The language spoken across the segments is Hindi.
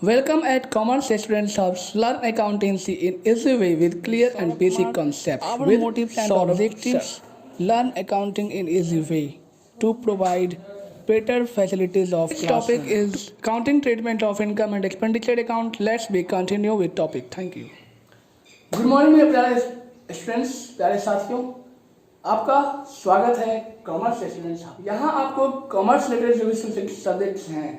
Welcome at Commerce Students Hubs. Learn accountancy in easy way with clear and basic concepts. Our with motives and objectives, learn accounting in easy way to provide better facilities of classroom. Topic is accounting treatment of income and expenditure account. Let's be continue with topic. Thank you. Good morning मेरे प्यारे स्टूडेंट्स, प्यारे साथियों, आपका स्वागत है कॉमर्स स्टूडेंट्स। यहाँ आपको कॉमर्स रिलेटेड जो भी सब्जेक्ट्स हैं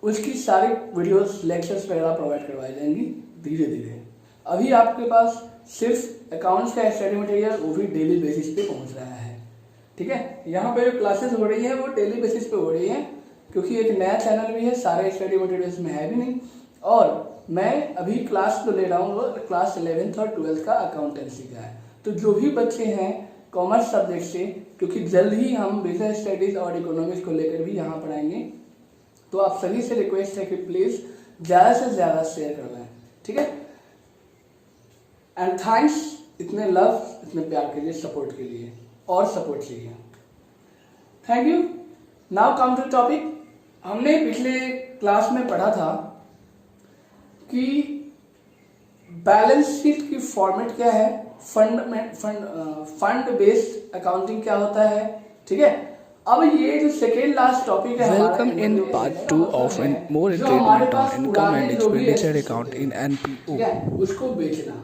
उसकी सारी वीडियोस लेक्चर्स वगैरह प्रोवाइड करवाई जाएंगी धीरे धीरे। अभी आपके पास सिर्फ अकाउंट्स का स्टडी मटेरियल वो भी डेली बेसिस पे पहुंच रहा है, ठीक है। यहाँ पे जो क्लासेस हो रही है वो डेली बेसिस पे हो रही है क्योंकि एक नया चैनल भी है, सारे स्टडी मटेरियल्स में है भी नहीं। और मैं अभी क्लास जो ले रहा हूँ वो क्लास 11th और 12th का अकाउंटेंसी का है। तो जो भी बच्चे हैं कॉमर्स सब्जेक्ट से, क्योंकि जल्द ही हम बिजनेस स्टडीज और इकोनॉमिक्स को लेकर भी यहाँ पढ़ाएंगे, तो आप सभी से रिक्वेस्ट है कि प्लीज ज्यादा से ज्यादा शेयर करवाएं, ठीक है। एंड थैंक्स इतने लव, इतने प्यार के लिए, सपोर्ट के लिए, और सपोर्ट चाहिए। Thank you. Now come to topic. हमने पिछले क्लास में पढ़ा था कि बैलेंस शीट की फॉर्मेट क्या है, फंड बेस्ड अकाउंटिंग क्या होता है, ठीक है। अब ये जो सेकेंड लास्ट टॉपिक है, welcome in part 2 of N more treatment on income and expenditure account in NPO, उसको बेचना।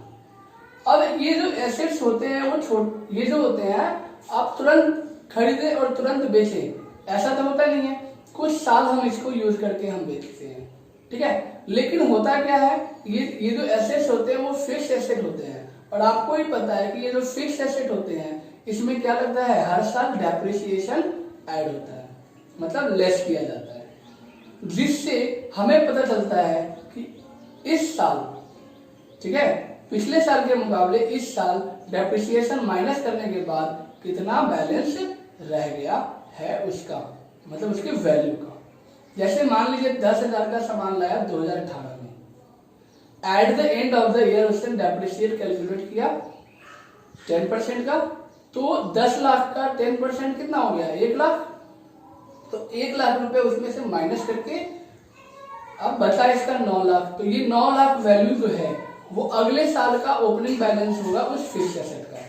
अब ये जो एसेट्स होते हैं वो ये जो होते हैं आप तुरंत खरीदे और तुरंत बेचे, ऐसा तो होता नहीं है। कुछ साल हम इसको यूज करके हम बेचते हैं, ठीक है। लेकिन होता क्या है, ये जो एसेट्स होते हैं वो फिक्स एसेट होते हैं, और आपको ही पता है कि ये जो फिक्स एसेट होते हैं इसमें क्या लगता है, हर साल डेप्रिसिएशन ऐड होता है, मतलब लेस किया जाता है, जिससे हमें पता चलता है कि इस साल, ठीक है, पिछले साल के मुकाबले इस साल डेप्रिसिएशन माइनस करने के बाद कितना बैलेंस रह गया है उसका, मतलब उसके वैल्यू का। जैसे मान लीजिए 10,000 का सामान लाया 2018 में, at the end of the year उसने डेप्रिसिएट कैलकुलेट किया 10% का, तो 10 लाख का 10% कितना हो गया, 1 लाख। तो 1 लाख रुपए उसमें से माइनस करके अब बचा इसका 9 लाख। तो ये 9 लाख वैल्यू जो है वो अगले साल का ओपनिंग बैलेंस होगा उस फिक्स एसेट का,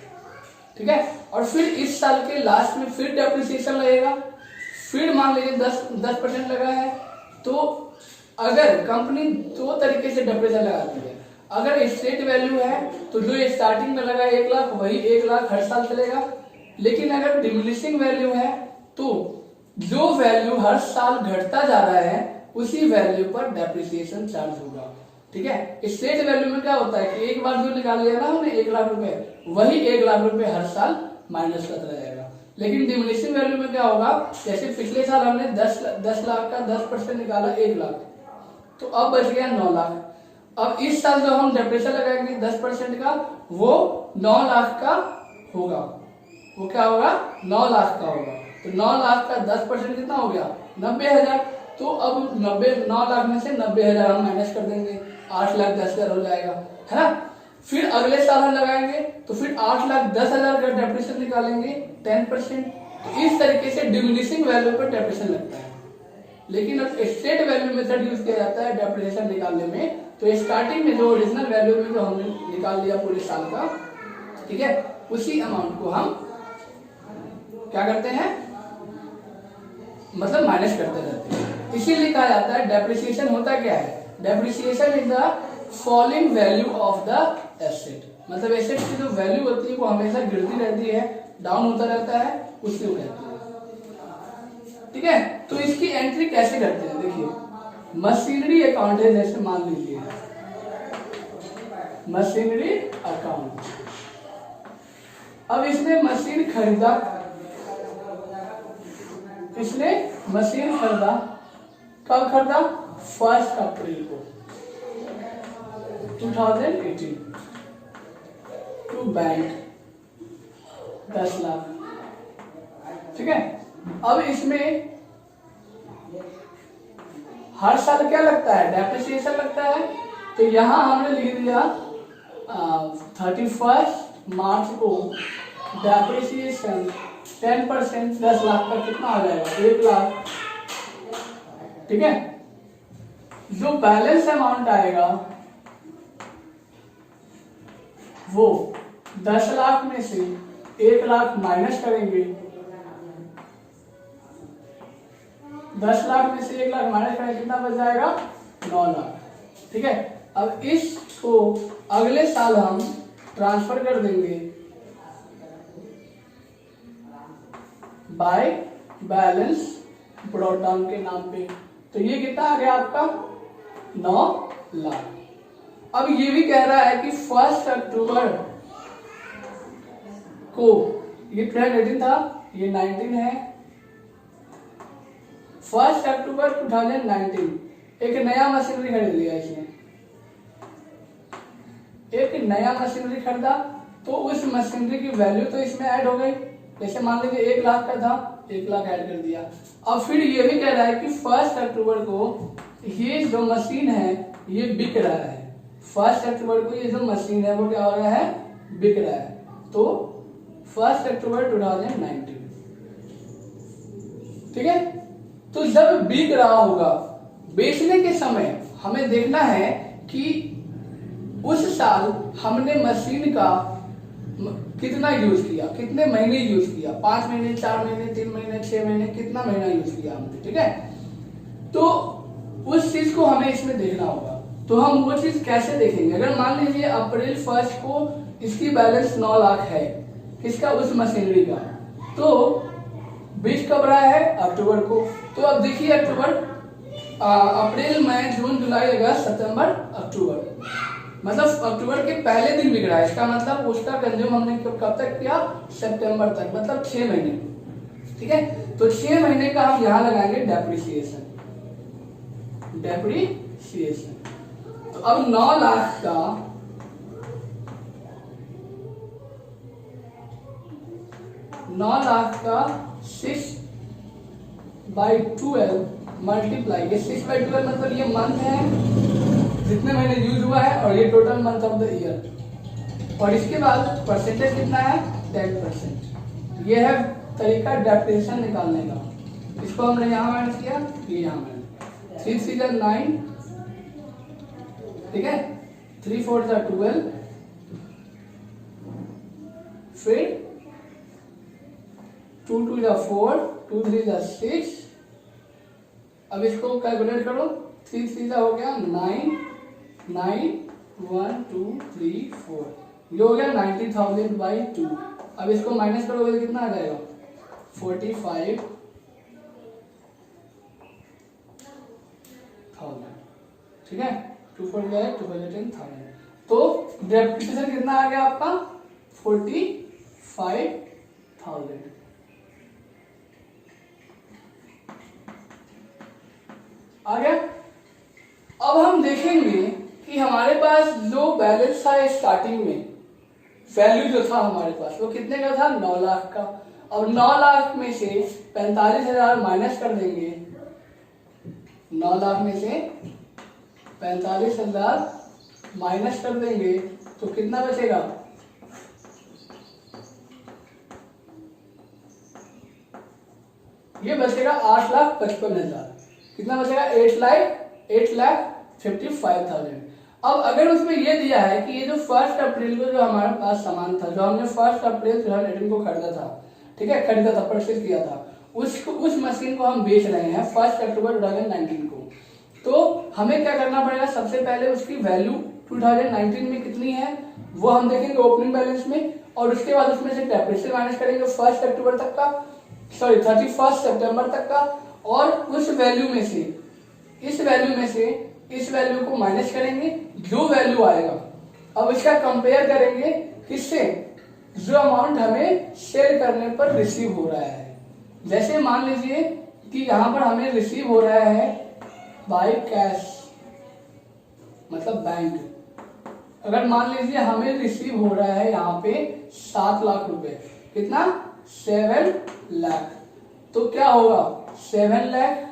ठीक है। और फिर इस साल के लास्ट में फिर डेप्रिसिएशन लगेगा, फिर मान लीजिए 10% लगा है। तो अगर कंपनी 2 तरीके से डेप्रिसिएशन लगाती है, अगर स्ट्रेट वैल्यू है तो जो स्टार्टिंग में लगा 1 लाख वही 1 लाख हर साल चलेगा। लेकिन अगर डिमिनिशिंग वैल्यू है तो जो वैल्यू हर साल घटता जा रहा है उसी वैल्यू पर डेप्रिसिएशन चार्ज होगा, ठीक है। स्ट्रेट वैल्यू में क्या होता है कि एक बार जो निकाल लिया ना हमने 1 लाख रुपए, वही 1 लाख रुपए हर साल माइनस करता रहेगा। लेकिन डिमिनिशिंग वैल्यू में क्या होगा, जैसे पिछले साल हमने 10 लाख का 10% निकाला 1 लाख, तो अब बच गया 9 लाख। अब इस साल जो हम डेप्रिसिएशन लगाएंगे 10% का, वो 9 लाख का होगा। वो क्या होगा, 9 लाख का होगा। तो 9 लाख का 10% कितना हो गया, 90,000। तो अब 9 लाख में से 90,000 हम माइनस कर देंगे, 8,10,000 हो जाएगा, है ना। फिर अगले साल हम लगाएंगे तो फिर 8,10,000 का डेप्रिसिएशन निकालेंगे 10%। तो इस तरीके से डिमिनिशिंग वैल्यू पर डेप्रिसिएशन लगता है। लेकिन अब स्ट्रेट वैल्यू मेथड यूज किया जाता है डेप्रिसिएशन निकालने में। तो स्टार्टिंग में जो ओरिजिनल वैल्यू में जो हमने निकाल लिया पूरे साल का, ठीक है, उसी अमाउंट को हम क्या करते हैं, मतलब माइनस करते रहते हैं। इसीलिए कहा जाता है डेप्रिसिएशन होता क्या है, depreciation is the falling value of the asset, मतलब एसेट की जो वैल्यू होती है वो हमेशा गिरती रहती है, डाउन होता रहता है, उसको कहते हैं, ठीक है। तो इसकी एंट्री कैसे करते हैं, देखिए मशीनरी अकाउंट है, जैसे मान लीजिए मशीनरी अकाउंट। अब इसने मशीन खरीदा, इसने मशीन खरीदा, कब खरीदा, 1 अप्रैल को 2018 टू बैंक 10 लाख, ठीक है। अब इसमें हर साल क्या लगता है, डेप्रिसिएशन लगता है। तो यहां हमने लिख दिया 31 मार्च को डेप्रिसिएशन 10% 10 लाख का कितना आ जाएगा, 1 लाख, ठीक है। जो बैलेंस अमाउंट आएगा वो 10 लाख में से 1 लाख माइनस करेंगे, 10 लाख में से 1 लाख माइनस करेंगे, कितना बच जाएगा? 9 लाख। ठीक है, अब इसको अगले साल हम ट्रांसफर कर देंगे बाय बैलेंस ब्रॉट डाउन के नाम पे। तो ये कितना आ गया आपका? 9 लाख। अब ये भी कह रहा है कि 1 अक्टूबर को, ये 2018 था, ये 19 है, 1 अक्टूबर 2019 एक नया मशीनरी खरीद लिया इसने, एक नया मशीनरी खरीदा, तो उस मशीनरी की वैल्यू तो इसमें ऐड हो गई। जैसे मान लीजिए 1 लाख का था, 1 लाख ऐड कर दिया। अब फिर ये भी कह रहा है कि 1 अक्टूबर को ये जो मशीन है ये बिक रहा है, 1 अक्टूबर को ये जो मशीन है वो क्या हो रहा है? बिक रहा है। तो 1 अक्टूबर 2019, ठीक है। तो जब बिक रहा होगा, बेचने के समय हमें देखना है कि उस साल हमने मशीन का कितना यूज किया, कितने महीने यूज किया, 5 महीने, 4 महीने, 3 महीने, 6 महीने, कितना महीना यूज किया हमने। ठीक है, तो उस चीज को हमें इसमें देखना होगा। तो हम वो चीज कैसे देखेंगे? अगर मान लीजिए अप्रैल 1 को इसकी बैलेंस 9 लाख है, किसका? उस मशीनरी का, तो बिक कब रहा है? अक्टूबर को। तो अब देखिए अक्टूबर, अप्रैल, मई, जून, जुलाई, अगस्त, सितंबर, अक्टूबर, मतलब अक्टूबर के पहले दिन बिक रहा है। इसका मतलब उसका कंज्यूम हमने कब तक किया? सितंबर तक, मतलब 6 महीने। ठीक है, तो 6 महीने का हम यहां लगाएंगे डेप्रिसिएशन, डेप्रिसिएशन। तो अब 9 लाख का 6/12 मल्टीप्लाई, ये 6/12 मतलब ये मंथ है, जितने महीने यूज हुआ है, और ये total month of the year. और इसके बाद परसेंटेज कितना है? 10%। ये है तरीका डेप्रिसिएशन निकालने का। इसको हमने यहाँ माइनस किया, ये यहाँ माइनस, 3 3 9, ठीक है, 3 4 12, फिर 2 2 4, 2 3 6। अब इसको कैलकुलेट करो, 3 3 हो गया 9, 9 1 2 3 4, ये हो गया 90,000 बाई 2। अब इसको माइनस करोगे तो कितना आ जाएगा? 45,000। ठीक है, 2 4 गया 2 4 10,000। तो डेप्रिसिएशन कितना आ गया आपका? 45,000। आ गया। अब हम देखेंगे कि हमारे पास जो बैलेंस था स्टार्टिंग में, वैल्यू जो था हमारे पास वो कितने का था? 9 लाख का। अब 9 लाख में से 45,000 माइनस कर देंगे, 9 लाख में से 45,000 माइनस कर देंगे तो कितना बचेगा? ये बचेगा 8,55,000। कितना बचेगा? 8,55,000। अब अगर उसमें ये दिया है कि ये जो 1 अप्रैल को जो हमारे पास सामान था, जो हमने 1 अप्रैल 2018 को खरीदा था, ठीक है, खरीदा था, परचेज किया था, उस मशीन को हम बेच रहे हैं 1 अक्टूबर 2019 को, तो हमें क्या करना पड़ेगा? सबसे पहले उसकी वैल्यू 2019 में कितनी है वो हम देखेंगे ओपनिंग बैलेंस में, और उसके बाद उसमें से डेप्रिसिएशन माइनस करेंगे 1 अक्टूबर तक का, सॉरी 31 सितंबर तक का, और उस वैल्यू में से इस वैल्यू को माइनस करेंगे, जो वैल्यू आएगा अब इसका कंपेयर करेंगे किससे? जो अमाउंट हमें सेल करने पर रिसीव हो रहा है। जैसे मान लीजिए कि यहां पर हमें रिसीव हो रहा है बाय कैश, मतलब बैंक। अगर मान लीजिए हमें रिसीव हो रहा है यहाँ पे 7 लाख रुपए, कितना? 7 लाख। तो क्या होगा? 7 लाख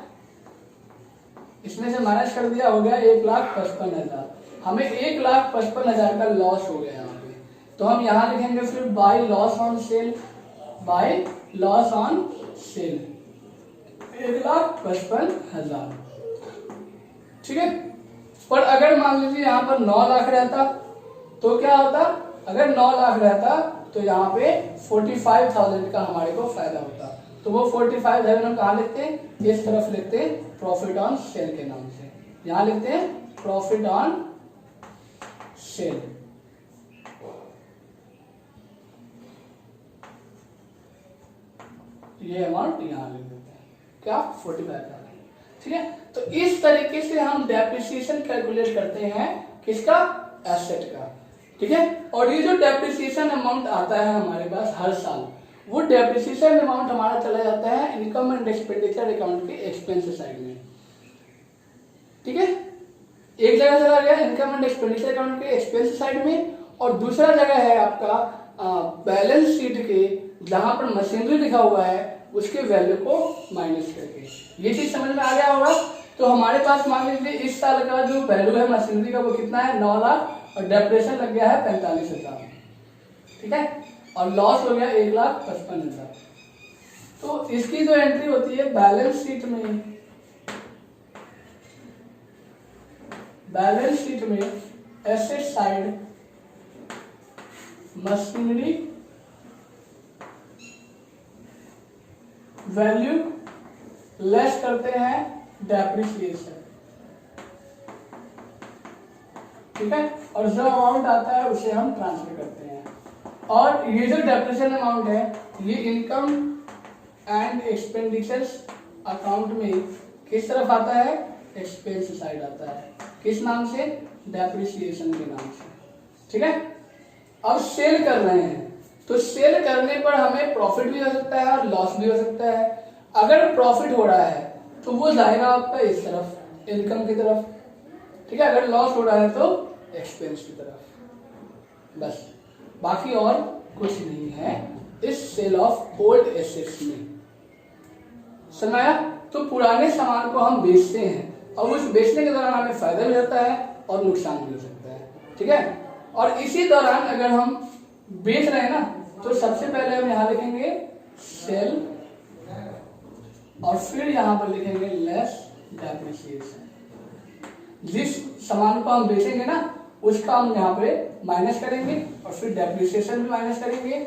इसमें से माइनस कर दिया, हो गया 1,55,000। हमें 1,55,000 का लॉस हो गया यहाँ पे। तो हम यहाँ लिखेंगे फिर by loss on sale, by loss on sale 1,55,000। ठीक है। पर अगर मान लीजिए यहाँ पर 9 लाख रहता तो क्या होता, अगर 9 लाख रहता तो यहाँ पे 45,000 का हमारे को फायदा होता। तो वो 45,000 हम कहाँ लिखते हैं, इस तरफ लिखते हैं प्रॉफिट ऑन सेल के नाम से, यहाँ लिखते हैं प्रॉफिट ऑन सेल। ये अमाउंट यहाँ लिख देते हैं, क्या 45,000। ठीक है, तो इस तरीके से हम डेप्रिसिएशन कैलकुलेट करते हैं किसका, एसेट का। ठीक है, और ये जो डेप्रिसिएशन अमाउंट आता है हमारे पास हर साल, वो डेप्रिसिएशन अमाउंट हमारा चला जाता है इनकम एंड एक्सपेंडिचर अकाउंट के एक्सपेंस साइड में। ठीक है, एक जगह चला गया इनकम एंड एक्सपेंडिचर अकाउंट के एक्सपेंस साइड में, और दूसरा जगह है आपका बैलेंस शीट के जहां पर मशीनरी लिखा हुआ है उसके वैल्यू को माइनस करके। ये चीज समझ में आ गया होगा। तो हमारे पास मान लीजिए इस साल का जो वैल्यू है मशीनरी का वो कितना है, 9 लाख, और डेप्रेशन लग गया है 45,000। ठीक है, और लॉस हो गया 1,55,000। तो इसकी जो एंट्री होती है बैलेंस शीट में, बैलेंस शीट में asset side machinery value less करते हैं डेप्रिसिएशन। ठीक है, और जो अमाउंट आता है उसे हम ट्रांसफर करते हैं। और ये जो डेप्रिसिएशन अमाउंट है ये इनकम एंड एक्सपेंडिचर्स अकाउंट में किस तरफ आता है, एक्सपेंस साइड आता है। किस नाम से, डेप्रिसिएशन के नाम से। ठीक है, अब सेल कर रहे हैं तो सेल करने पर हमें प्रॉफिट भी हो सकता है और लॉस भी हो सकता है। अगर प्रॉफिट हो रहा है तो वो जाएगा आपका इस तरफ, इनकम की तरफ। ठीक है, अगर लॉस हो रहा है तो एक्सपेंस की तरफ। बस, बाकी और कुछ नहीं है इस सेल ऑफ ओल्ड एसेट्स में। समझाया? तो पुराने सामान को हम बेचते हैं और उस बेचने के दौरान हमें फायदा भी होता है और नुकसान भी हो सकता है। ठीक है, और इसी दौरान अगर हम बेच रहे हैं ना तो सबसे पहले हम यहाँ लिखेंगे सेल और फिर यहाँ पर लिखेंगे लेस डेप्रिसिएशन। जिस सामान को हम बेचेंगे ना उसका हम यहाँ पे माइनस करेंगे और फिर डेप्रिसिएशन भी माइनस करेंगे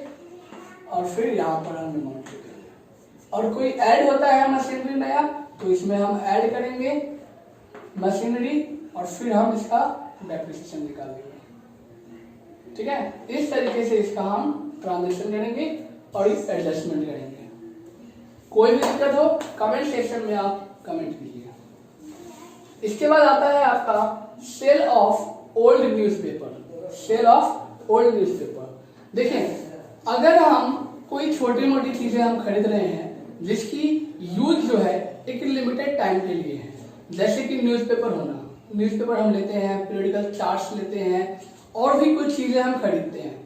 और फिर यहाँ पर हम अमाउंट लिखेंगे। और कोई ऐड होता है मशीनरी नया तो इसमें हम ऐड करेंगे मशीनरी और फिर हम इसका डेप्रिसिएशन निकालेंगे। ठीक है, इस तरीके से इसका हम ट्रांजेक्शन करेंगे और इस एडजस्टमेंट करेंगे। कोई भी दिक्कत हो कमेंट सेक्शन में आप कमेंट कीजिए। इसके बाद आता है आपका sale of old newspaper. Sale of old newspaper, देखें अगर हम कोई छोटी मोटी चीजें हम खरीद रहे हैं जिसकी यूज जो है एक लिमिटेड टाइम के लिए है, जैसे कि न्यूज़पेपर होना, न्यूज़पेपर हम लेते हैं, पीरियडिकल चार्ट्स लेते हैं और भी कुछ चीजें हम खरीदते हैं,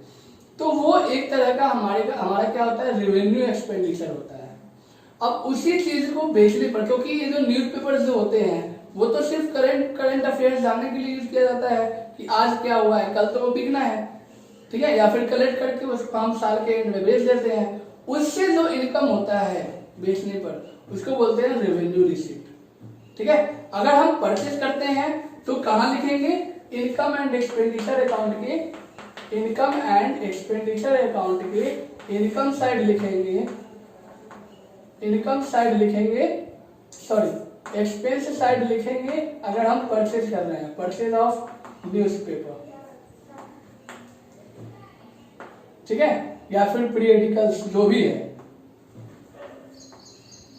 तो वो एक तरह का हमारा क्या होता है, रेवेन्यू एक्सपेंडिचर होता है। अब उसी चीज को बेचने पर, क्योंकि ये जो न्यूज़पेपर्स जो होते हैं वो तो सिर्फ करंट अफेयर्स जानने के लिए यूज किया जाता है कि आज क्या हुआ है, कल तो वो बिकना है। ठीक है, या फिर कलेक्ट करके उसको हम साल के एंड में बेच देते हैं। उससे जो इनकम होता है बेचने पर उसको बोलते हैं रेवेन्यू रिसीट। ठीक है, अगर हम परचेज करते हैं तो कहाँ लिखेंगे, इनकम एंड एक्सपेंडिचर अकाउंट के, इनकम एंड एक्सपेंडिचर अकाउंट के इनकम साइड लिखेंगे, इनकम साइड लिखेंगे, सॉरी एक्सपेंस साइड लिखेंगे अगर हम परचेज कर रहे हैं, परचेज ऑफ न्यूज़पेपर। ठीक है, या फिर पीरियडिकल्स जो भी है,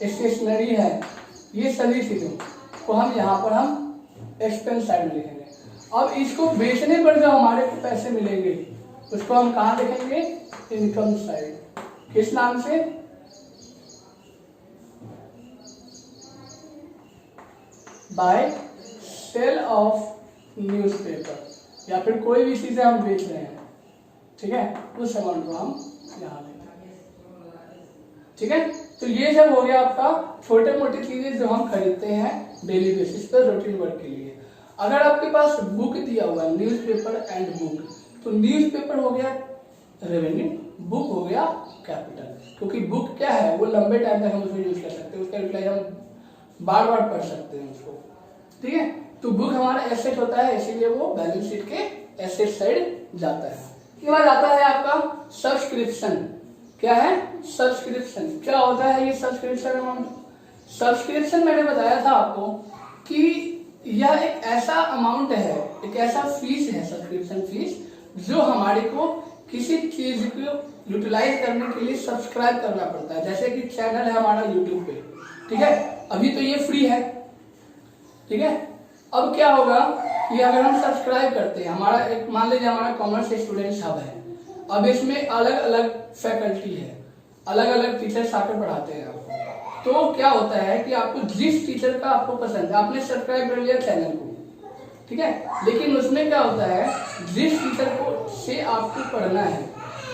स्टेशनरी है, ये सभी चीजों को हम यहाँ पर हम एक्सपेंस साइड में लिखेंगे। अब इसको बेचने पर जो हमारे को पैसे मिलेंगे उसको हम कहाँ लिखेंगे, इनकम साइड। किस नाम से, बाय सेल ऑफ न्यूज़पेपर, या फिर कोई भी चीजें हम बेच रहे हैं। ठीक है, उस अमाउंट को हम यहाँ लिखेंगे। ठीक है, तो ये सब हो गया आपका छोटे मोटे चीजें जो हम खरीदते हैं डेली बेसिस पर रूटीन वर्क के लिए। अगर आपके पास बुक दिया हुआ है, न्यूज़पेपर एंड बुक, तो न्यूज़पेपर हो गया रेवेन्यू, बुक हो गया कैपिटल। क्योंकि बुक क्या है, वो लंबे टाइम तक हम उसको यूज कर सकते हैं, उसका यूटिलाइज हम बार बार पढ़ सकते हैं उसको। ठीक है, तो बुक हमारा एसेट होता है, इसीलिए वो बैलेंस शीट के एसेट साइड जाता है। इसके बाद आता है आपका सब्सक्रिप्शन। क्या है? सब्सक्रिप्शन। क्या होता है ये सब्सक्रिप्शन अमाउंट? सब्सक्रिप्शन मैंने बताया था आपको कि यह एक ऐसा अमाउंट है, एक ऐसा फीस है, सब्सक्रिप्शन फीस, जो हमारे को किसी चीज को यूटिलाइज करने के लिए सब्सक्राइब करना पड़ता है। जैसे कि चैनल है हमारा यूट्यूब पे, ठीक है, अभी तो ये फ्री है, ठीक है। अब क्या होगा कि अगर हम सब्सक्राइब करते हैं, हमारा एक मान लीजिए हमारा कॉमर्स स्टूडेंट्स हब है, अब इसमें अलग अलग फैकल्टी है, अलग अलग टीचर्स आकर पढ़ाते हैं आपको। तो क्या होता है कि आपको जिस टीचर का आपको पसंद है, आपने सब्सक्राइब कर लिया चैनल को, ठीक है, लेकिन उसमें क्या होता है, जिस टीचर को से आपको पढ़ना है,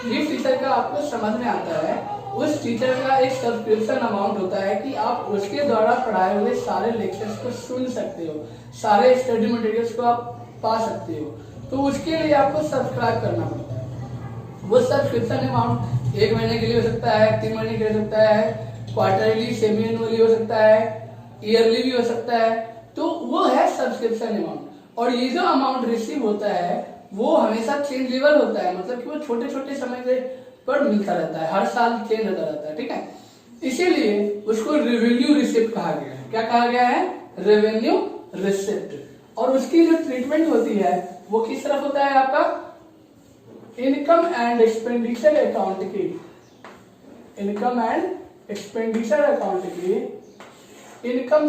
जिस टीचर का आपको समझ में आता है, उस टीचर का एक सब्सक्रिप्शन अमाउंट होता है कि आप उसके द्वारा पढ़ाए हुए सारे लेक्चर्स को सुन सकते हो, सारे स्टडी मटेरियल्स को आप पा सकते हो। तो उसके लिए आपको सब्सक्राइब करना पड़ता है। वो सब्सक्रिप्शन अमाउंट 1 महीने के लिए हो सकता है, 3 महीने के लिए हो सकता है, क्वार्टरली, सेमी एनुअली हो सकता है, ईयरली भी हो सकता है। तो वो है सब्सक्रिप्शन अमाउंट। और ये जो अमाउंट रिसीव होता है वो हमेशा चेंजेबल होता है, मतलब कि वो छोटे छोटे समय पर मिलता रहता है, हर साल चेंज होता रहता है, ठीक है। इसीलिए उसको रेवेन्यू रिसिप्ट कहा गया है। क्या कहा गया है? Revenue receipt. और उसकी जो ट्रीटमेंट होती है वो किस तरफ होता है आपका? इनकम एंड एक्सपेंडिचर अकाउंट की, इनकम एंड एक्सपेंडिचर अकाउंट की इनकम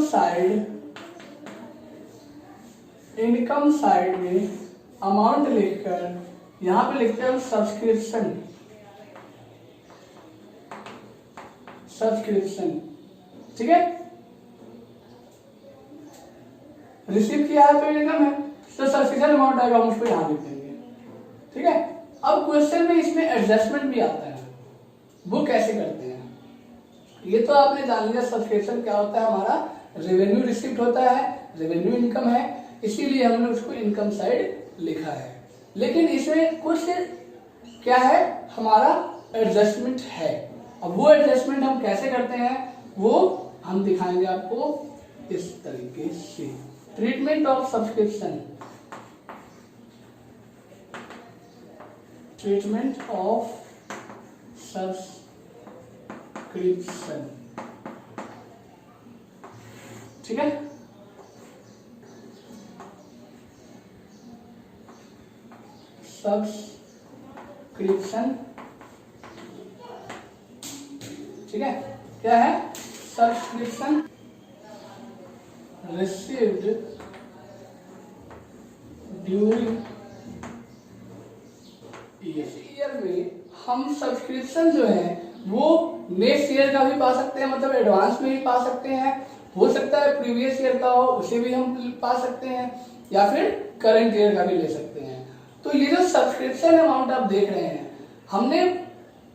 साइड में अमाउंट लिखकर, यहां पे लिखते हैं सब्सक्रिप्शन, ठीक है। रिसीव किया है तो इनकम है, तो सब्सक्रिप्शन अमाउंट आएगा, हम उसको यहां लिख देंगे, ठीक है। अब क्वेश्चन में इसमें एडजस्टमेंट भी आता है, वो कैसे करते हैं ये तो आपने जान लिया। सब्सक्रिप्शन क्या होता है? हमारा रेवेन्यू रिसिप्ट होता है, रेवेन्यू इनकम है, इसीलिए हमने उसको इनकम साइड लिखा है। लेकिन इसमें कुछ क्या है, हमारा एडजस्टमेंट है। अब वो एडजस्टमेंट हम कैसे करते हैं वो हम दिखाएंगे आपको इस तरीके से। Treatment of subscription, treatment of subscription, ठीक है। सब्सक्रिप्शन, ठीक है। क्या है? सब्सक्रिप्शन रिसीव्ड ड्यूरिंग ईयर में हम सब्सक्रिप्शन जो है वो नेक्स्ट ईयर का भी पा सकते हैं, मतलब एडवांस में भी पा सकते हैं, हो सकता है प्रीवियस ईयर का हो उसे भी हम पा सकते हैं, या फिर करंट ईयर का भी ले सकते हैं। तो ये जो सब्सक्रिप्शन अमाउंट आप देख रहे हैं, हमने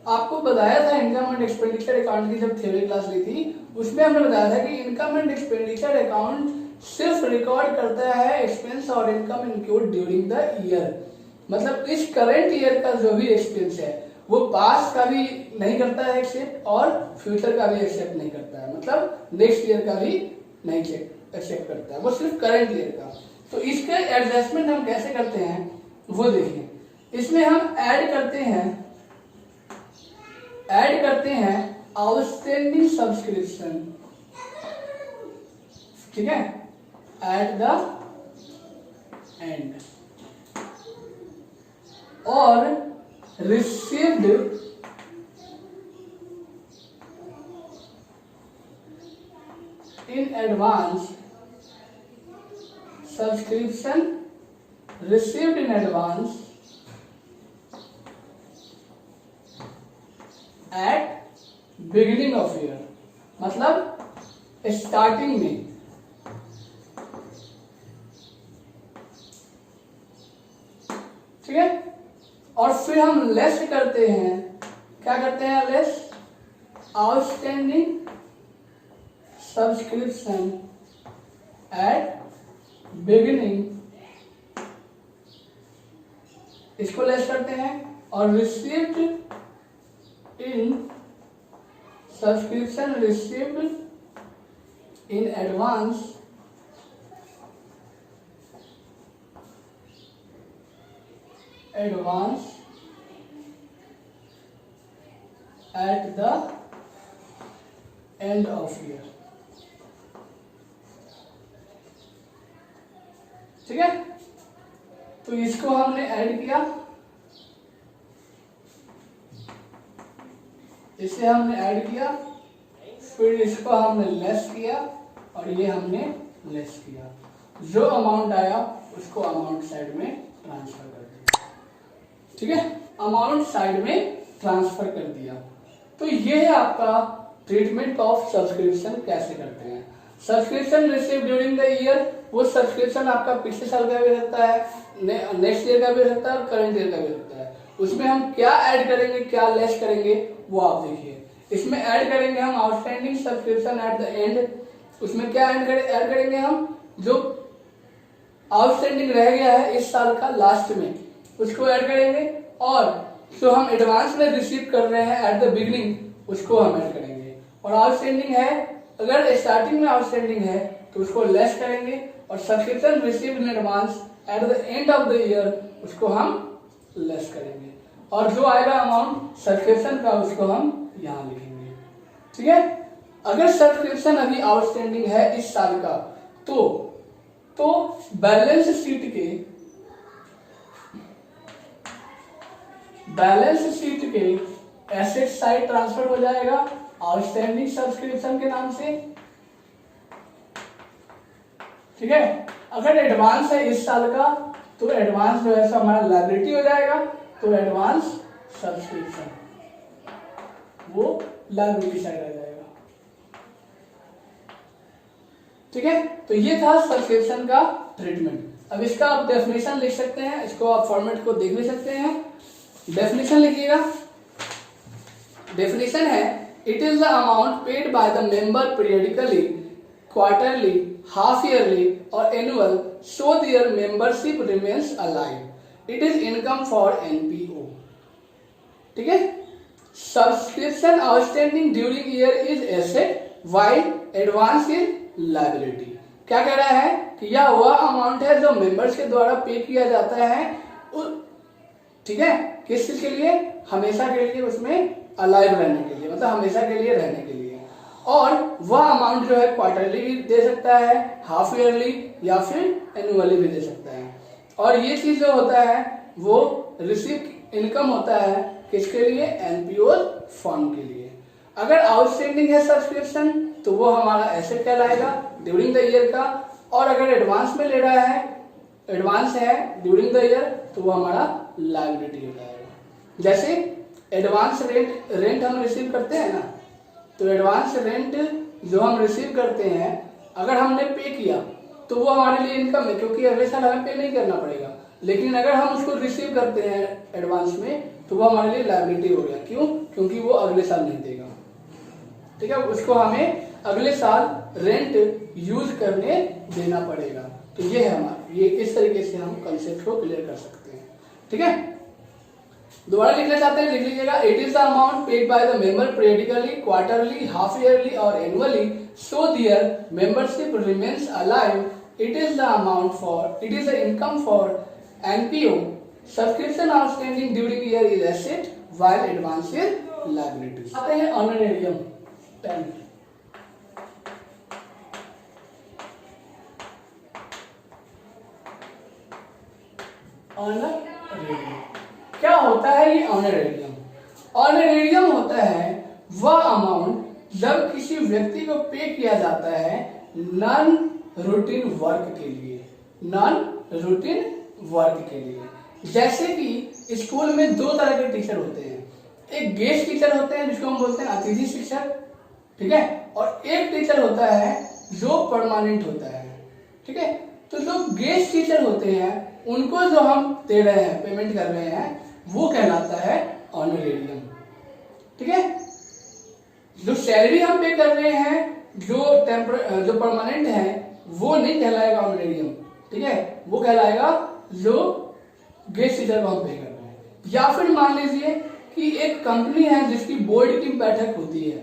आपको बताया था इनकम एंड एक्सपेंडिचर अकाउंट की जब थ्योरी क्लास ली थी, उसमें हमने बताया था कि इनकम एंड एक्सपेंडिचर अकाउंट सिर्फ रिकॉर्ड करता है एक्सपेंस और income include during the year. मतलब इस करंट ईयर का जो भी एक्सपेंस है वो पास्ट का भी नहीं करता है एक्सेप्ट, और फ्यूचर का भी एक्सेप्ट नहीं करता है, मतलब नेक्स्ट ईयर का भी नहीं एक्सेप्ट करता है, वो सिर्फ करंट ईयर का। तो इसके एडजस्टमेंट हम कैसे करते हैं वो देखिए। इसमें हम ऐड करते हैं आउटस्टैंडिंग सब्सक्रिप्शन, ठीक है, एट द एंड, और received in advance subscription received in advance at beginning of year, मतलब स्टार्टिंग में, ठीक है। और फिर हम लेस करते हैं, क्या करते हैं? Less outstanding subscription at beginning, इसको लेस करते हैं, और received in subscription received in advance advance at the end of year. ठीक है, तो इसको हमने ऐड किया, इसे हमने ऐड किया, फिर इसको हमने लेस किया और ये हमने लेस किया। जो अमाउंट आया उसको अमाउंट साइड में ट्रांसफर कर दिया। ठीक है, अमाउंट साइड में ट्रांसफर कर दिया। तो ये है आपका ट्रीटमेंट ऑफ सब्सक्रिप्शन कैसे करते हैं। Subscription receive during the year, वो सब्सक्रिप्शन आपका पिछले साल का भी रहता है, नेक्स्ट ईयर का भी रहता है और करंट ईयर का भी रहता है। उसमें हम क्या ऐड करेंगे, क्या लेस करेंगे, वो आप देखिए। इसमें ऐड करेंगे हम outstanding subscription at the end. उसमें क्या ऐड करेंगे हम, जो आउटस्टैंडिंग रह गया है इस साल का लास्ट में, उसको ऐड करेंगे। और जो हम एडवांस में रिसीव कर रहे हैं एट द बिगिनिंग, उसको हम ऐड करेंगे। और आउटस्टैंडिंग है, अगर स्टार्टिंग में आउटस्टैंडिंग है तो उसको लेस करेंगे। और subscription receive in advance at the end of the year, उसको हम लेस करेंगे। और जो आएगा अमाउंट सब्सक्रिप्शन का, उसको हम यहाँ लिखेंगे। ठीक है, अगर सब्सक्रिप्शन अभी आउटस्टैंडिंग है इस साल का, तो बैलेंस शीट के एसेट साइड ट्रांसफर हो जाएगा आउटस्टैंडिंग सब्सक्रिप्शन के नाम से। ठीक है, अगर एडवांस है इस साल का, तो एडवांस जो है सो हमारा लायबिलिटी हो जाएगा, तो एडवांस सब्सक्रिप्शन वो लायबिलिटी साइड आ जाएगा। ठीक है, तो ये था सब्सक्रिप्शन का ट्रीटमेंट। अब इसका आप डेफिनेशन लिख सकते हैं, इसको आप फॉर्मेट को देख भी सकते हैं। डेफिनेशन लिखिएगा। डेफिनेशन है, it is the amount paid by the member periodically, quarterly, half yearly और annual, so their membership remains alive. It is income for NPO. ठीक है, subscription outstanding during year is asset while advance is liability. क्या कह रहा है कि यह वह अमाउंट है जो मेंबर्स के द्वारा पे किया जाता है। ठीक है, किस चीज के लिए, हमेशा के लिए, उसमें अलाइव रहने के लिए, मतलब हमेशा के लिए रहने के लिए। और वह अमाउंट जो है क्वार्टरली भी दे सकता है, हाफ ईयरली या फिर एनुअली भी दे सकता है। और ये चीज जो होता है वो रिसीव इनकम होता है किसके लिए, एनपीओ फंड के लिए। अगर आउटस्टैंडिंग है सब्सक्रिप्शन, तो वो हमारा एसेट कहलाएगा ड्यूरिंग द ईयर का। और अगर एडवांस में ले रहा है, एडवांस है ड्यूरिंग द ईयर, तो वो हमारा लायबिलिटी हो जाएगा। जैसे एडवांस रेंट हम रिसीव करते हैं ना, तो एडवांस रेंट जो हम रिसीव करते हैं, अगर हमने पे किया तो वो हमारे लिए इनकम है, क्योंकि अगले साल हमें पे नहीं करना पड़ेगा। लेकिन अगर हम उसको रिसीव करते हैं एडवांस में, तो वो हमारे लिए लायबिलिटी हो गया। क्यों, क्योंकि वो अगले साल नहीं देगा। ठीक है, उसको हमें अगले साल रेंट यूज करने देना पड़ेगा। तो ये है हमारा, ये इस तरीके से हम कंसेप्ट को क्लियर कर सकते हैं। ठीक है, दोबारा लिखना चाहते हैं, लिख लीजिएगा। It is the amount paid by the member periodically, quarterly, half yearly और annually, so their membership remains alive. It is the amount for, it is the income for NPO. Subscription outstanding during year is asset while advance is liability. आते हैं ऑनरेरियम 10। ऑनरेरियम क्या होता है? ये ऑनरेरियम, ऑनरेरियम होता है वह अमाउंट जब किसी व्यक्ति को पे किया जाता है नॉन रूटीन वर्क के लिए, नॉन रूटीन वर्क के लिए। जैसे कि स्कूल में दो तरह के टीचर होते हैं, एक गेस्ट टीचर होते हैं जिसको हम बोलते हैं अतिथि शिक्षक, ठीक है, और एक टीचर होता है जो परमानेंट होता है। ठीक है, तो जो गेस्ट टीचर होते हैं उनको जो हम दे रहे हैं, पेमेंट कर रहे हैं, वो कहलाता है ऑनरेरियम। ठीक है, जो सैलरी हम पे कर रहे हैं, जो परमानेंट है, वो नहीं कहलाएगा ऑनरेरियम। ठीक है, वो कहलाएगा जो गेस्ट टीचर को हम पे कर रहे हैं। या फिर मान लीजिए कि एक कंपनी है जिसकी बोर्ड की बैठक होती है,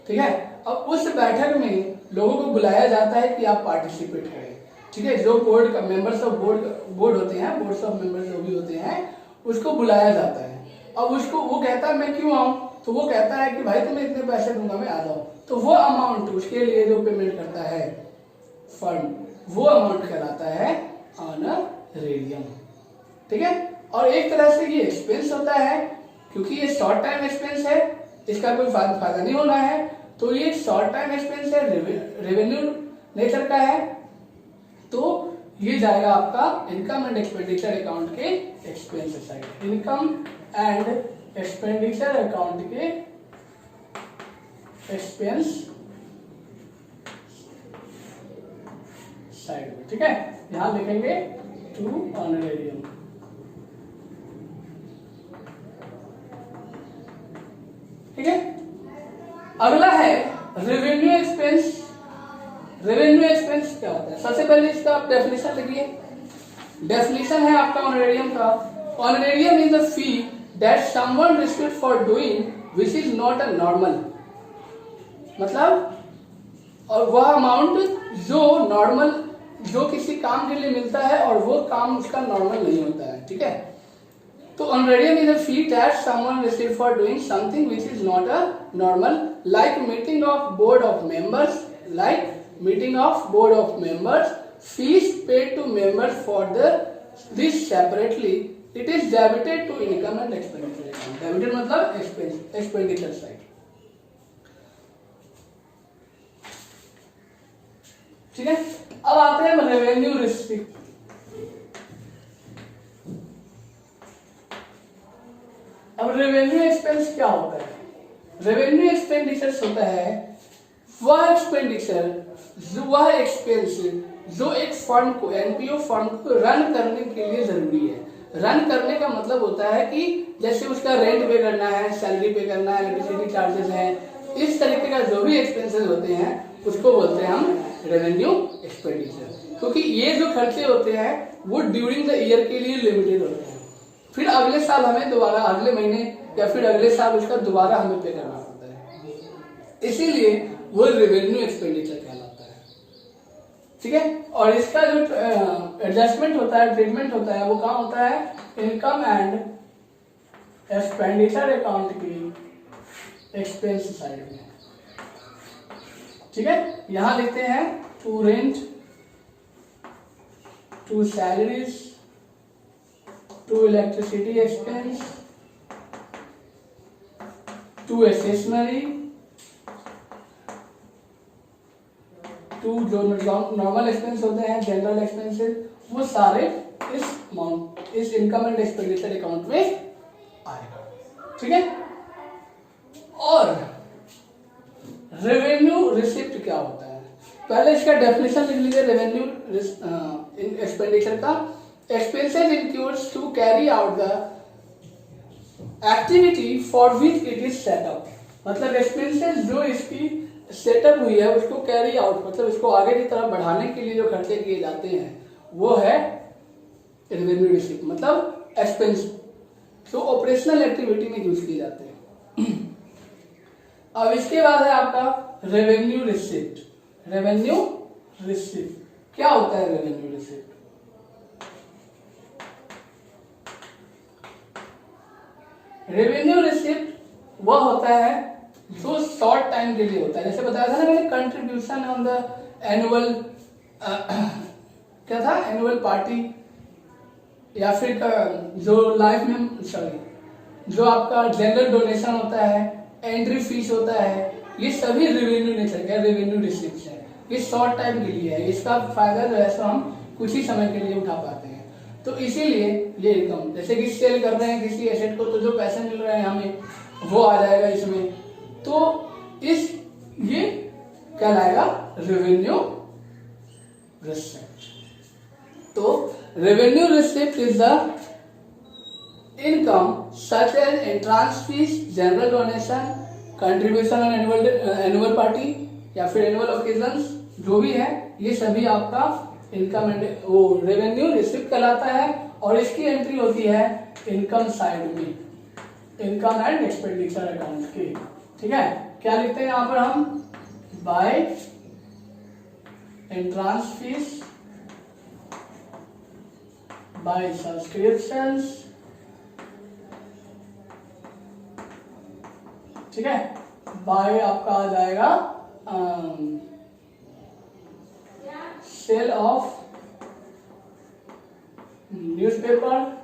ठीक है, अब उस बैठक में लोगों को बुलाया जाता है कि आप पार्टिसिपेट करें। ठीक है, जो बोर्ड का मेंबर्स ऑफ बोर्ड होते हैं, बोर्ड्स ऑफ मेंबर्स जो भी होते हैं, उसको बुलाया जाता है। अब उसको वो कहता है मैं क्यों आऊं, तो वो कहता है कि भाई तुम्हें इतने पैसे दूंगा मैं आ जाओ, तो वो अमाउंट उसके लिए जो पेमेंट करता है फर्म, वो अमाउंट कहलाता है ऑनरेरियम। ठीक है। और एक तरह से ये एक्सपेंस होता है, क्योंकि ये शॉर्ट टाइम एक्सपेंस है, इसका कोई फायदा नहीं होना है, तो ये शॉर्ट टाइम एक्सपेंस है, रेवेन्यू नेचर का है, तो ये जाएगा आपका इनकम एंड एक्सपेंडिचर अकाउंट के expense side, income and expenditure account के एक्सपेंस साइड में। ठीक है, यहां लिखेंगे टू ऑनरेरियम। ठीक है, अगला है रेवेन्यू एक्सपेंस। रेवेन्यू एक्सपेंस क्या होता है? सबसे पहले इसका आप डेफिनेशन लिखिए। डेफिनेशन है आपका ऑनरेरियम का, honorarium is a fee that someone received for doing which is not a normal, मतलब और वह अमाउंट जो नॉर्मल, जो किसी काम के लिए मिलता है और वो काम उसका नॉर्मल नहीं होता है। ठीक है, तो honorarium is a fee that someone received for doing something which is not a normal, like meeting of board of members, like meeting of board of members, fees paid to members for this separately, it is debited to income and expenditure account. Debited मतलब expenditure side। ठीक है, अब आते हैं रेवेन्यू रिसिप्ट। अब रेवेन्यू एक्सपेंस क्या होता है? रेवेन्यू एक्सपेंडिचर होता है वह एक्सपेंडिचर, वह एक्सपेंस जो एक फंड को, एनपीओ फंड को रन करने के लिए जरूरी है। रन करने का मतलब होता है कि जैसे उसका रेंट पे करना है, सैलरी पे करना है, इलेक्ट्रिसिटी चार्जेस हैं, इस तरीके का जो भी एक्सपेंसेस होते हैं उसको बोलते हैं हम रेवेन्यू एक्सपेंडिचर, क्योंकि ये जो खर्चे होते हैं वो ड्यूरिंग द ईयर के लिए लिमिटेड होते हैं, फिर अगले साल हमें दोबारा, अगले महीने या फिर अगले साल उसका दोबारा हमें पे करना पड़ता है, इसीलिए वो रेवेन्यू एक्सपेंडिचर कहलाता है। ठीक है, और इसका जो एडजस्टमेंट होता है, ट्रीटमेंट होता है, वो कहाँ होता है? इनकम एंड एक्सपेंडिचर अकाउंट की एक्सपेंस साइड में। ठीक है, यहां लिखते हैं to rent, to salaries, to electricity expense, to stationery, to जो नॉर्मल एक्सपेंस होते हैं, जनरल एक्सपेंसेस, वो सारे इस अमाउंट, इस इनकम एंड एक्सपेंडिचर अकाउंट में आएगा। ठीक है, और रेवेन्यू रिसिप्ट क्या होता है? पहले इसका डेफिनेशन लिख लीजिए रेवेन्यू एक्सपेंडिचर का। Expenses includes to carry out the activity for which it is setup, मतलब एक्सपेंसेस जो इसकी सेटअप हुई है उसको कैरी आउट, मतलब इसको आगे की तरफ बढ़ाने के लिए जो खर्चे किए जाते हैं वो है रेवेन्यू रिसिप्ट, मतलब एक्सपेंस जो ऑपरेशनल एक्टिविटी में यूज किए जाते हैं। अब इसके बाद है आपका रेवेन्यू रिसिप्ट। रेवेन्यू रिसिप्ट क्या होता है? रेवेन्यू रिसिप्ट रेवेन्यू रिसिप्ट वह होता है जो शॉर्ट टाइम के लिए होता है, जैसे बताया था ना मैंने, कंट्रीब्यूशन ऑन द एनुअल, क्या था, एनुअल पार्टी, या फिर जो लाइफ में, सॉरी, जो आपका जनरल डोनेशन होता है, एंट्री फीस होता है, ये सभी रेवेन्यू नेचर का रेवेन्यू रिसिप्ट है। ये शॉर्ट टाइम के लिए है, इसका फायदा जो है सो हम कुछ ही समय के लिए उठा पाते हैं, तो इसीलिए ये इनकम, जैसे कि सेल कर रहे हैं किसी एसेट को, तो जो पैसे मिल रहे हैं हमें वो आ जाएगा इसमें, तो इस ये कहलाएगा रेवेन्यू रिसिप्ट। तो revenue receipt is the income such as entrance fees, general donation, contribution on annual party या फिर एनुअल ओकेजन्स, जो भी है ये सभी आपका इनकम एंड वो रेवेन्यू रिसिप्ट कहलाता है, और इसकी एंट्री होती है इनकम साइड में, इनकम एंड एक्सपेंडिचर अकाउंट की। ठीक है, क्या लिखते हैं यहां पर हम? By entrance fees, by subscriptions, ठीक है। बाय आपका आ जाएगा सेल ऑफ न्यूज़पेपर,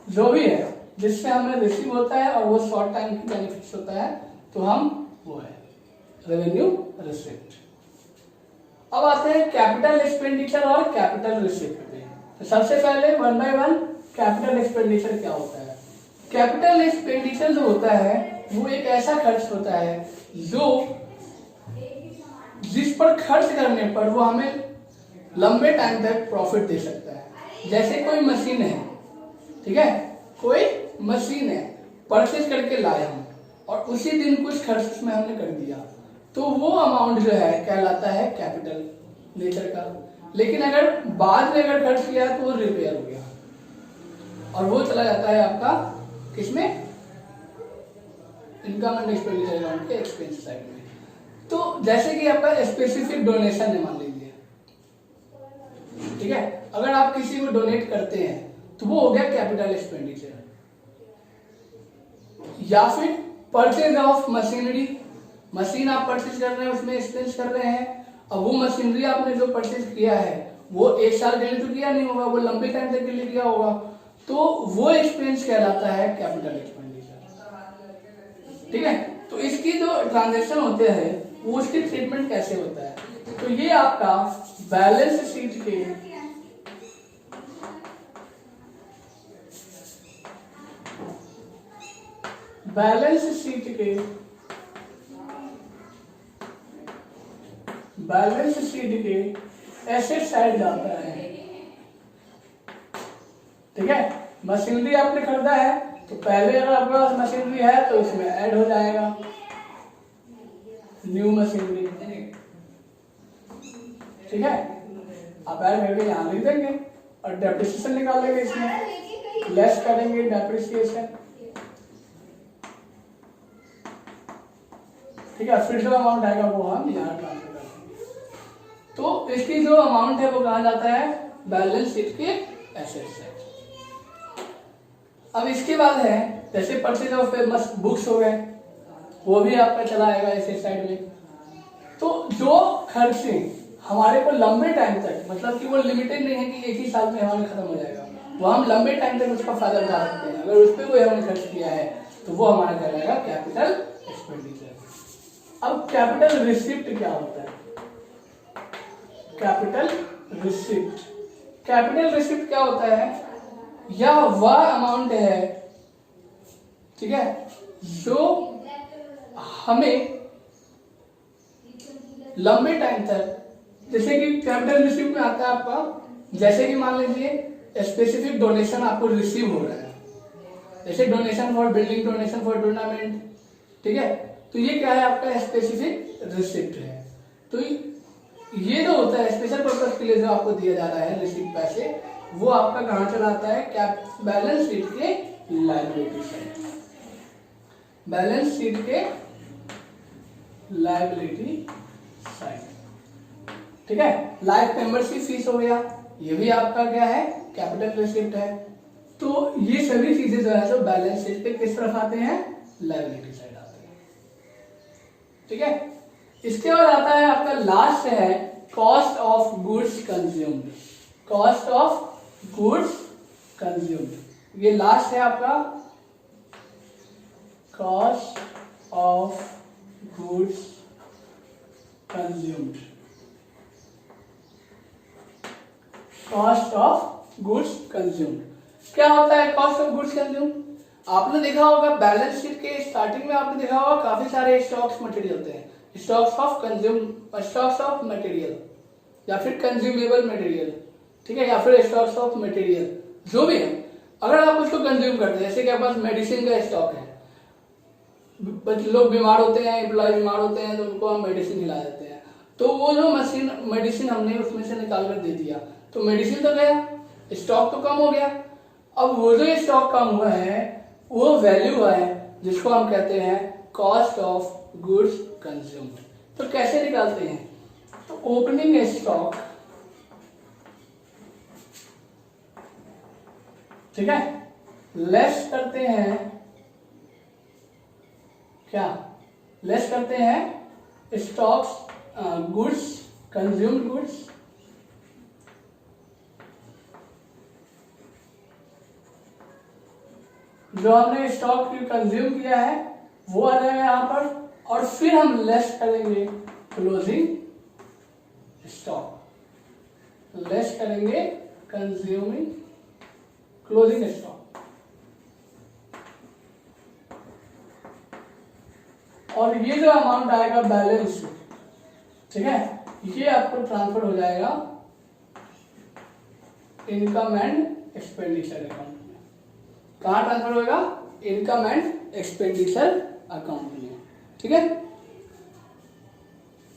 जो भी है जिससे हमें रिसीव होता है और वो शॉर्ट टाइम की बेनिफिट्स होता है, तो हम वो है रेवेन्यू रिसिप्ट। अब आते हैं कैपिटल एक्सपेंडिचर और कैपिटल रिसिप्ट पे। तो सबसे पहले one by one capital expenditure क्या होता है। कैपिटल एक्सपेंडिचर जो होता है वो एक ऐसा खर्च होता है जो जिस पर खर्च करने पर वो हमें लंबे टाइम तक प्रॉफिट दे सकता है। जैसे कोई मशीन है, ठीक है, कोई मशीन है, परचेज करके लाए हम और उसी दिन कुछ खर्च उसमें हमने कर दिया, तो वो अमाउंट जो है कहलाता है कैपिटल नेचर का। लेकिन अगर बाद में अगर खर्च किया तो वो रिपेयर हो गया और वो चला जाता है आपका किसमें, इनकम एंड एक्सपेंडिचर अकाउंट के एक्सपेंस साइड में। तो जैसे कि आपका स्पेसिफिक डोनेशन है, मान लीजिए, ठीक है, अगर आप किसी को डोनेट करते हैं तो वो हो गया कैपिटल एक्सपेंडिचर। या फिर परचेज ऑफ मशीनरी, मशीन आप परचेज कर रहे हैं, उसमें एक्सपेंस कर रहे हैं। अब वो मशीनरी आपने जो परचेज किया है वो एक साल के लिए तो किया नहीं होगा, वो लंबे टाइम तक के लिए किया होगा, तो वो एक्सपेंस कहलाता है कैपिटल एक्सपेंडिचर। ठीक है, तो इसकी जो ट्रांजेक्शन होते हैं वो उसकी ट्रीटमेंट कैसे होता है, तो ये आपका बैलेंस शीट के एसेट साइड जाता है। ठीक है, मशीनरी आपने खरीदा है तो पहले अगर आपके पास मशीनरी है तो इसमें ऐड हो जाएगा न्यू मशीनरी। ठीक है, आप ऐड करके यहाँ लिख देंगे और डेप्रिसिएशन निकाल लेंगे, इसमें लेस करेंगे डेप्रिसिएशन। ठीक है, फिर जो अमाउंट आएगा वो हम यहाँ ट्रांसफर कर देंगे। तो इसकी जो अमाउंट है वो कहा जाता है बैलेंस शीट के एसेट साइड। अब इसके बाद है जैसे परचेज ऑफ बुक्स हो गए, वो भी आपका चला आएगा एसेट साइड में। तो जो खर्चे हमारे को लंबे टाइम तक, मतलब कि वो लिमिटेड नहीं है कि एक ही साल में हमारे खत्म हो जाएगा, वो हम लंबे टाइम तक उसका फायदा उठा सकते हैं। अगर उस पर कोई हमने खर्च किया है तो वो हमारा कहलाएगा कैपिटल एक्सपेंडिचर। अब कैपिटल रिसिप्ट क्या होता है, कैपिटल रिसिप्ट क्या होता है, यह वह अमाउंट है, ठीक है, जो हमें लंबे टाइम तक, जैसे कि कैपिटल रिसिप्ट में आता है आपका, जैसे कि मान लीजिए स्पेसिफिक डोनेशन आपको रिसीव हो रहा है, जैसे donation for building, donation for tournament. ठीक है, तो ये क्या है आपका स्पेसिफिक रिसिप्ट है। तो ये जो होता है स्पेशल पर्पस के लिए जो आपको दिया जा रहा है रिसिप्ट पैसे, वो आपका कहाँ चला आता है, बैलेंस शीट के लायबिलिटी साइड, बैलेंस शीट के लायबिलिटी साइड। ठीक है, लाइफ मेंबरशिप फीस हो गया, ये भी आपका क्या है, कैपिटल रिसिप्ट है। तो ये सभी चीजें जो है जो बैलेंस शीट पे किस तरफ आते हैं, लायबिलिटी साइड आते हैं। ठीक है, इसके बाद आता है आपका लास्ट है cost of goods consumed, cost of goods consumed, ये लास्ट है आपका cost of goods consumed, cost of goods consumed. क्या होता है कॉस्ट ऑफ गुड्स कंज्यूम्ड, आपने देखा होगा बैलेंस शीट के स्टार्टिंग में आपने देखा होगा काफी सारे स्टॉक्स मटेरियल होते हैं, स्टॉक्स ऑफ मटेरियल या फिर कंज्यूमेबल मटेरियल। ठीक है, या फिर स्टॉक्स ऑफ मटेरियल, जो भी है, अगर आप उसको कंज्यूम करते हैं, जैसे कि आपके पास मेडिसिन का स्टॉक है, लोग बीमार होते हैं, एम्प्लॉय बीमार होते हैं तो उनको हम मेडिसिन खिला देते हैं, तो वो जो मेडिसिन हमने उसमें से निकाल कर दे दिया तो मेडिसिन तो गया, स्टॉक तो कम हो गया। अब वो जो स्टॉक कम हुआ है वो वैल्यू है जिसको हम कहते हैं कॉस्ट ऑफ गुड्स कंज्यूम्ड। तो कैसे निकालते हैं, तो ओपनिंग स्टॉक, ठीक है, लेस करते हैं क्या लेस करते हैं स्टॉक्स गुड्स कंज्यूम्ड गुड्स जो हमने स्टॉक कंज्यूम किया है वो आ जाएगा यहाँ पर, और फिर हम लेस करेंगे क्लोजिंग स्टॉक, लेस करेंगे कंज्यूमिंग क्लोजिंग स्टॉक, और ये जो अमाउंट आएगा बैलेंस शीट, ठीक है, ये आपको ट्रांसफर हो जाएगा इनकम एंड एक्सपेंडिचर अकाउंट में। कहाँ ट्रांसफर होगा? इनकम एंड एक्सपेंडिचर अकाउंट में, ठीक है।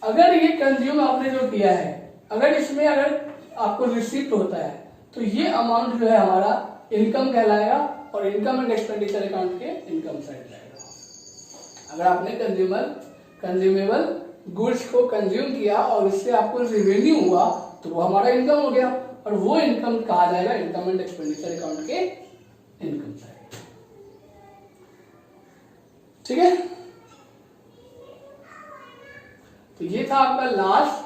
अगर ये कंज्यूम आपने जो किया है, अगर इसमें अगर आपको रिसीप्ट होता है तो ये अमाउंट जो है हमारा इनकम कहलाएगा और इनकम एंड एक्सपेंडिचर अकाउंट के इनकम साइड जाएगा। अगर आपने कंज्यूमेबल गुड्स को कंज्यूम किया और इससे आपको रेवेन्यू हुआ तो वो हमारा इनकम हो गया, और वो इनकम कहा जाएगा इनकम एंड एक्सपेंडिचर अकाउंट के इनकम साइड, ठीक है। तो ये था आपका लास्ट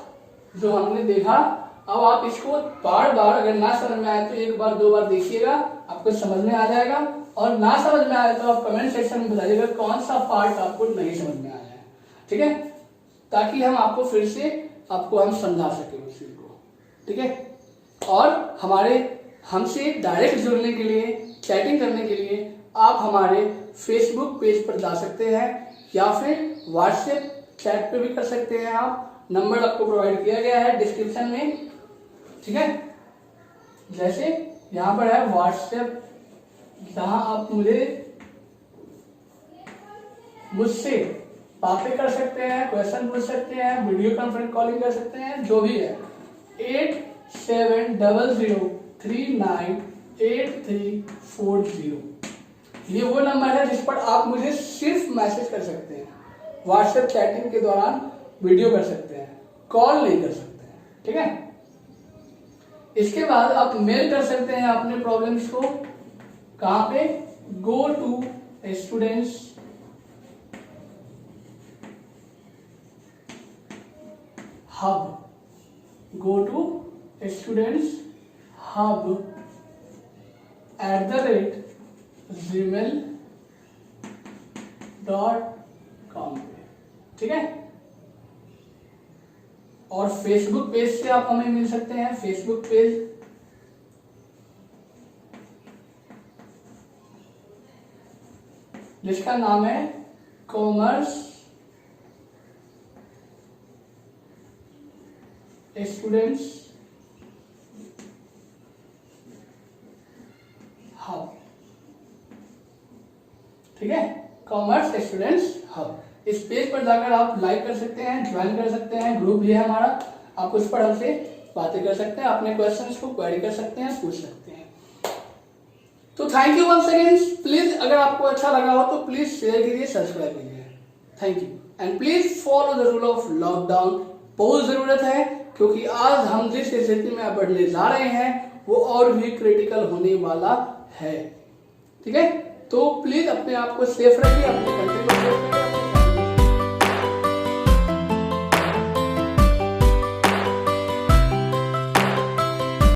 जो हमने देखा। अब आप इसको बार बार अगर ना समझ में आए तो एक बार दो बार देखिएगा, आपको समझ में आ जाएगा, और ना समझ में आए तो आप कमेंट सेक्शन में बताइएगा कौन सा पार्ट आपको नहीं समझ में आया है, ठीक है, ताकि हम आपको फिर से आपको हम समझा सके उस चीज को, ठीक है। और हमसे डायरेक्ट जुड़ने के लिए, चैटिंग करने के लिए आप हमारे फेसबुक पेज पर जा सकते हैं या फिर व्हाट्सएप चैट पे भी कर सकते हैं आप। नंबर आपको प्रोवाइड किया गया है डिस्क्रिप्शन में, ठीक है। जैसे यहाँ पर है व्हाट्सएप, जहां आप मुझसे बातें कर सकते हैं, क्वेश्चन पूछ सकते हैं, वीडियो कॉन्फ्रेंस कॉलिंग कर सकते हैं, जो भी है। 8700398340 ये वो नंबर है जिस पर आप मुझे सिर्फ मैसेज कर सकते हैं। व्हाट्सएप चैटिंग के दौरान वीडियो कर सकते हैं, कॉल नहीं कर सकते हैं, ठीक है। इसके बाद आप मेल कर सकते हैं अपने प्रॉब्लम्स को। कहां पे? Go to students hub, go to studentshub@gmail.com पे, ठीक है। और फेसबुक पेज से आप हमें मिल सकते हैं। फेसबुक पेज जिसका नाम है कॉमर्स स्टूडेंट्स हब, ठीक है, कॉमर्स स्टूडेंट्स हब। इस पेज पर जाकर आप लाइक कर सकते हैं, ज्वाइन कर सकते हैं, ग्रुप भी है हमारा, आप उस पर हमसे बातें कर सकते हैं, अपने क्वेश्चंस को क्वेरी कर सकते हैं, पूछ सकते हैं। तो thank you once again. Please अगर आपको अच्छा लगा हो तो प्लीज शेयर कीजिए, सब्सक्राइब कीजिए। Thank you and please follow the rule of lockdown. बहुत जरूरत है क्योंकि आज हम जिस स्थिति में बढ़ने जा रहे हैं वो और भी क्रिटिकल होने वाला है, ठीक है। तो प्लीज अपने आप को सेफ रखिए, अपने कंट्री को सेफ रखिए।